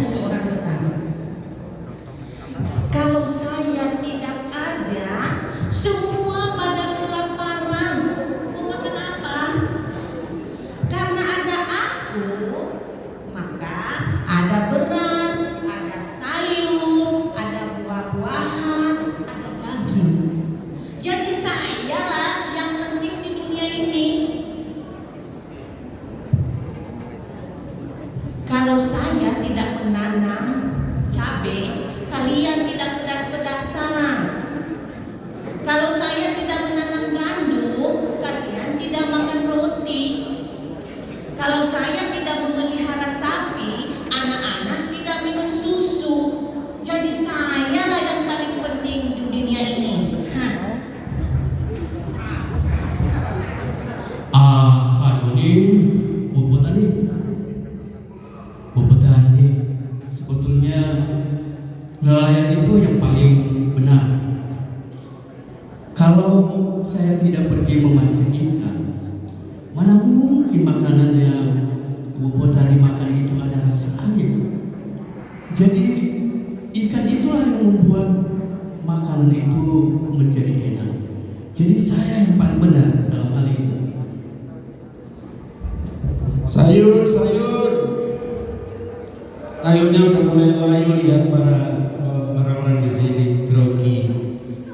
seorang petani. Kalau saya tidak ada, semua pada kelaparan. Mau makan apa? Karena ada aku, maka ada beras, ada sayur, ada buah-buahan, ada daging. Jadi saya lah yang penting di dunia ini. Kalau saya tidak menanam cabai, kalian tidak pedas-pedasan. Kalau saya tidak menanam gandum, kalian tidak makan roti. Kalau saya tidak memelihara sapi, anak-anak tidak minum susu. Jadi saya lah yang paling penting di dunia ini. Bu Petani, sebetulnya nelayan itu yang paling benar. Kalau saya tidak pergi memancing ikan, mana mungkin makanan yang Bu Petani makan itu ada rasa air. Jadi ikan itulah yang membuat makanan itu menjadi enak. Jadi saya yang paling benar dalam hal ini. Sayurnya udah mulai layu, lihat para orang-orang di sini grogi.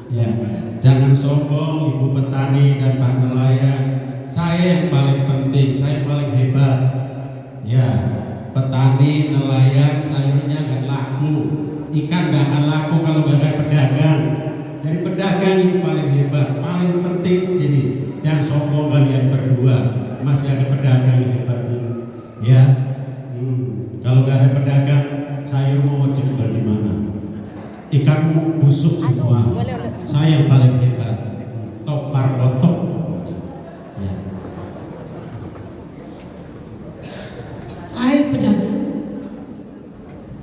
Ya, jangan sombong Ibu Petani dan Pak Nelayan. Saya yang paling penting, saya paling hebat. Ya, petani, nelayan, sayurnya nggak laku, ikan nggak akan laku kalau nggak ada pedagang. Jadi pedagang yang paling hebat, paling penting sini. Jangan sombong kalian berdua, masih ada pedagang yang hebat ini. Ya. Kalau nggak ada pedagang, sayur mau jual di mana? Ikanmu busuk semua. Saya yang paling hebat. Top markotok. Ya. Hai pedagang,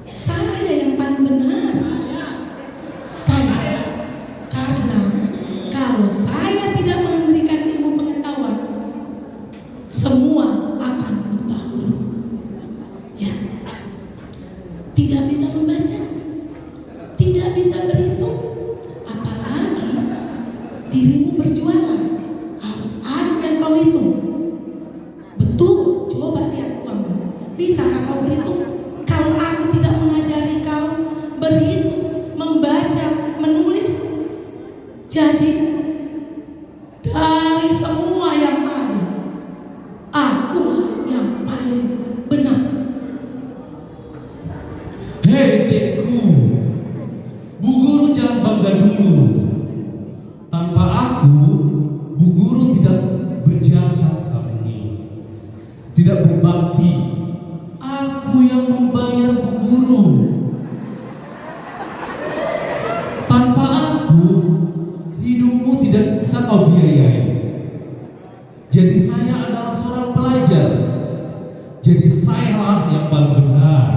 saya yang paling benar. Saya, karena kalau saya tidak memberikan ilmu pengetahuan, semua akan buta huruf. Ya, tidak bisa membaca, tidak bisa berhitung, apalagi dirimu berjualan, harus ada yang kau hitung. Betul, coba lihat uangmu, bisakah kau berhitung? Kalau aku tidak mengajari kau berhitung, membaca, menulis, jadi dari semua yang ada, akulah yang paling benar. Hei cikgu, Bu Guru jangan bangga dulu. Tanpa aku, Bu Guru tidak berjasa sama ini, tidak berbakti. Aku yang membayar Bu Guru. Tanpa aku, hidupmu tidak bisa kau biayai. Jadi saya adalah seorang pelajar. Jadi sayalah yang paling benar.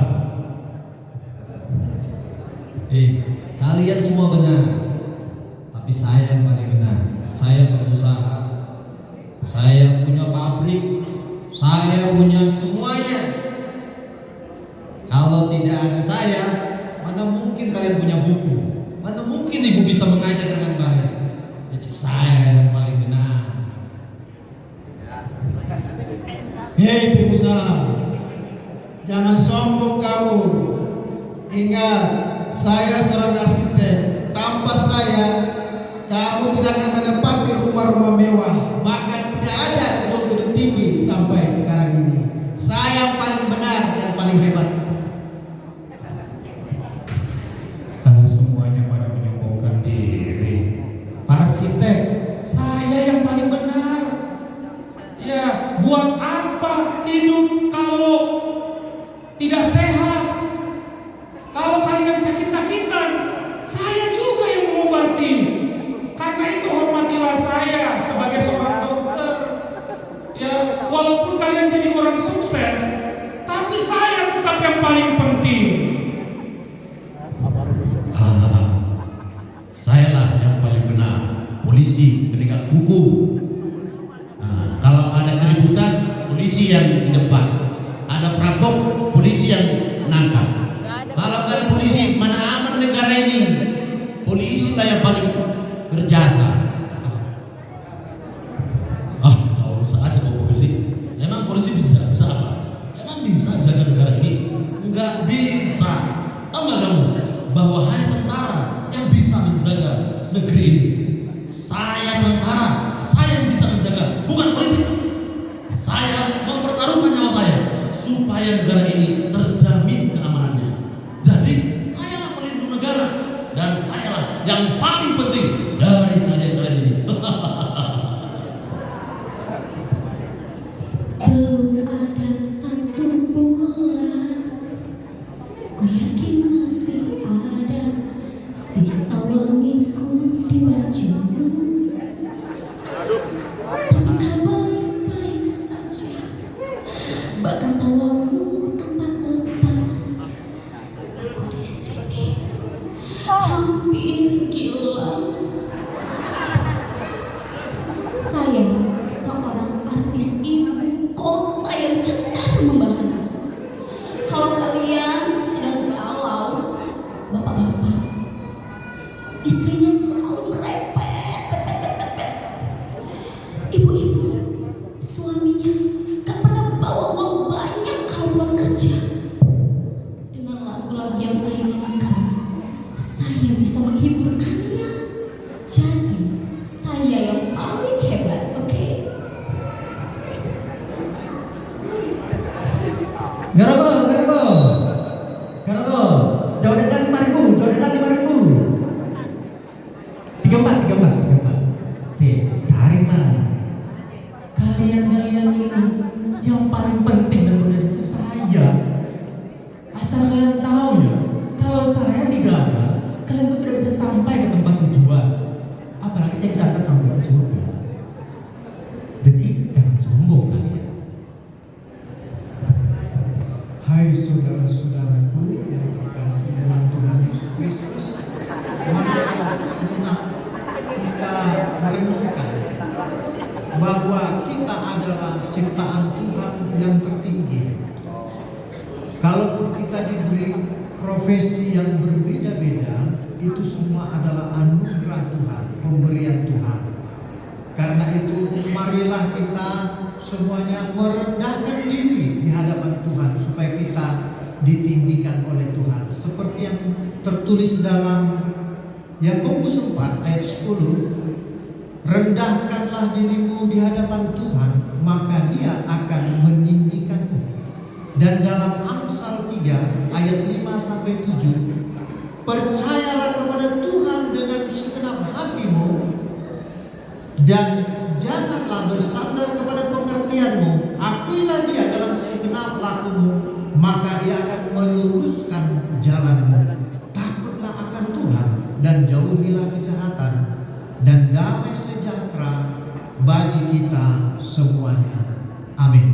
Kalian semua benar, tapi saya yang paling benar. Saya pengusaha, saya punya pabrik, saya punya semuanya. Kalau tidak ada saya, mana mungkin kalian punya buku, mana mungkin ibu bisa mengajar dengan baik. Jadi saya yang paling benar. Hei pengusaha, jangan sombong kamu. Ingat, saya seorang arsitek. Tanpa saya, kamu tidak akan menempati rumah-rumah mewah. Bahkan tidak ada gedung-gedung tinggi sampai sekarang ini. Saya yang paling benar dan paling hebat. Semuanya pada menyombongkan diri. Pak arsitek, saya yang paling benar. Ya, buat apa hidup kalau tidak sehat? Kalau kalian sakit-sakitan, saya juga yang mengobati. Karena itu hormatilah saya sebagai seorang dokter. Ya, walaupun kalian jadi orang sukses, tapi saya tetap yang paling penting. Sayalah yang paling benar, polisi, penegak hukum. Nah, kalau ada keributan, polisi yang di depan. Ada perampok, polisi yang menangkap. nggak kamu bahwa hanya tentara yang bisa menjaga negeri ini? Saya tentara, saya yang bisa menjaga, bukan polisi. Saya mempertaruhkan nyawa saya supaya negara ini terjamin keamanannya. Jadi sayalah pelindung negara dan sayalah yang paling penting dari kalian-kalian ini. Belum ada satu bulan, ku yakin masih ada sisa wangiku di bajumu. Tapi kau baik-baik saja, bahkan tawamu tempat lepas. Aku di sini hampir gila. Saya seorang artis ibu kota yang cetar membangun. Kalau kalian sedang galau, bapak-bapak, istrinya selalu merepet. Ibu-ibu, suaminya gak pernah bawa uang banyak kalau pulang kerja. Dengan lagu-lagu yang saya nyanyikan, saya bisa menghiburkannya. Jadi, saya yang paling hebat, oke? Garbo, jauh dekat 5.000, jauh dekat 5.000. 34. Tarik mana? Kalian ini yang paling penting dan berjasa itu saya. Asal kalian tahu ya, kalau saya tidak ada, kalian tuh tidak bisa sampai ke tempat tujuan. Apalagi saya bisa antar sampai ke surga. Jadi jangan sombong kalian. Hai saudara-saudaraku yang terkasih dalam Tuhan Yesus Kristus, marilah sejenak kita merenungkan bahwa kita adalah ciptaan Tuhan yang tertinggi. Kalaupun kita diberi profesi yang berbeda-beda, itu semua adalah anugerah Tuhan, pemberian Tuhan. Karena itu marilah kita semuanya merendahkan diri di hadapan Tuhan supaya kita ditinggikan oleh Tuhan. Seperti yang tertulis dalam Yakobus 4 ayat 10, rendahkanlah dirimu di hadapan Tuhan, maka Dia akan meninggikanmu. Dan dalam Amsal 3 ayat 5 sampai 7, percayalah kepada Tuhan dengan segenap hatimu dan janganlah bersandar kepada pengertianmu. Akuilah Dia dalam segenap lakumu, maka Ia akan meluruskan jalanmu. Takutlah akan Tuhan dan jauhilah kejahatan, dan damai sejahtera bagi kita semuanya. Amin.